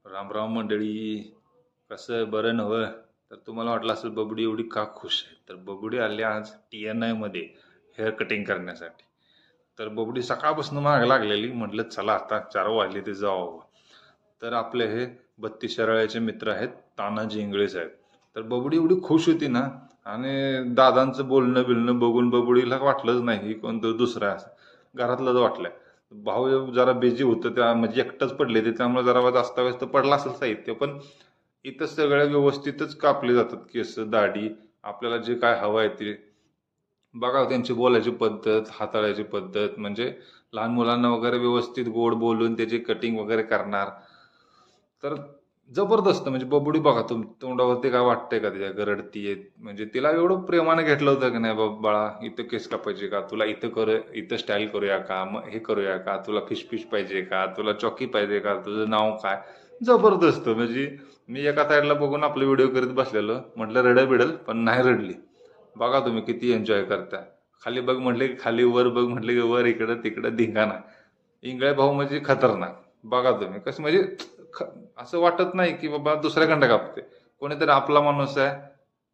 रामराम मंडळी. कसं बरं नव्ह? तर तुम्हाला वाटलं असेल बबडी एवढी का खुश आहे, तर बबडी आली आज TNI मध्ये हेअर कटिंग करण्यासाठी. तर बबडी सकाळपासून मागे लागलेली, म्हटलं चला आता 4 वाजले ते जावं. तर आपले हे 32 शराळ्याचे मित्र आहेत तानाजी इंगळे साहेब. तर बबडी एवढी खुश होती ना, आणि दादांचं बोलणं बिलणं बघून बबडीला वाटलंच नाही की कोणतं दुसरं असं, घरातलंच वाटलं. भाऊ जरा बिझी होतं, त्या म्हणजे एकटंच पडले ते, त्यामुळे जरा जास्त व्यस्त पडला असेल साहित्य, पण इथं सगळ्या व्यवस्थितच कापले जातात केस, दाढी, आपल्याला जे काय हवं आहे ते. बघा त्यांची बोलायची पद्धत, हाताळायची पद्धत, म्हणजे लहान मुलांना वगैरे व्यवस्थित गोड बोलून त्याची कटिंग वगैरे करणार. तर जबरदस्त, म्हणजे बबडी बघा, तोंडावरती काय वाटतंय का तिच्या गरडतीये, म्हणजे तिला एवढं प्रेमाने घेतलं होतं की नाही बाबा बाळा, इथं केस कापायचे का तुला, इथं स्टाईल करूया का, मग हे करूया का, तुला फिश फिश पाहिजे का, तुला चॉकी पाहिजे का, तुझं नाव काय. जबरदस्त, म्हणजे मी एका साईडला बघून आपलं व्हिडिओ करीत बसलेलो, म्हटलं रडं बिडल, पण नाही रडली. बघा तुम्ही किती एन्जॉय करता. खाली बघ म्हटले की खाली, वर बघ म्हटले की वर, इकडं तिकडं धिंगाणा. इंगळे भाऊ म्हणजे खतरनाक. बघा तुम्ही कसं, म्हणजे ख- असं वाटत नाही की बाबा दुसऱ्याकडं कापते, कोणीतरी आपला माणूस आहे.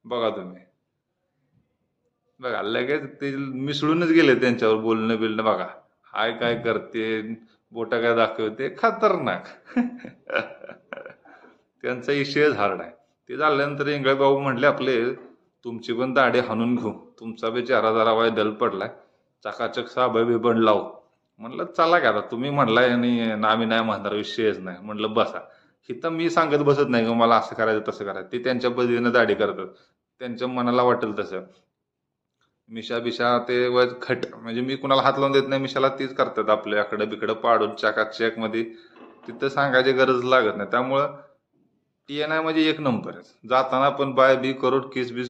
बघा तुम्ही, बघा लगेच ते मिसळूनच गेले त्यांच्यावर, बोलणं बिलणं बघा. हाय काय करते, बोटा काय दाखवते, खतरनाक. त्यांचा विषयच हार्ड आहे. ते झाल्यानंतर इंगळे भाऊ म्हटले आपले, तुमची पण दाढी हाणून घेऊ, तुमचा बी चेहरा जरा वाय दल पडलाय, चकाचक साबं बिबण लावू. म्हणलं चला की आता तुम्ही म्हणलाय आणि आम्ही नाही म्हणणार, विषयच नाही. म्हणलं बसा. इथं मी सांगत बसत नाही की मला असं करायचं तसं करायचं, ते त्यांच्या पद्धतीनं दाढी करतात, त्यांच्या मनाला वाटेल तसं. मिशा बिशा ते व खट, म्हणजे मी कुणाला हात लावून देत नाही मिशाला, तीच करतात आपल्या आकडं बिकडं पाडून चकाचक मध्ये. तिथं सांगायची गरज लागत नाही. त्यामुळं TNI म्हणजे एक नंबरच. जाताना पण बाय बी करून किस बिस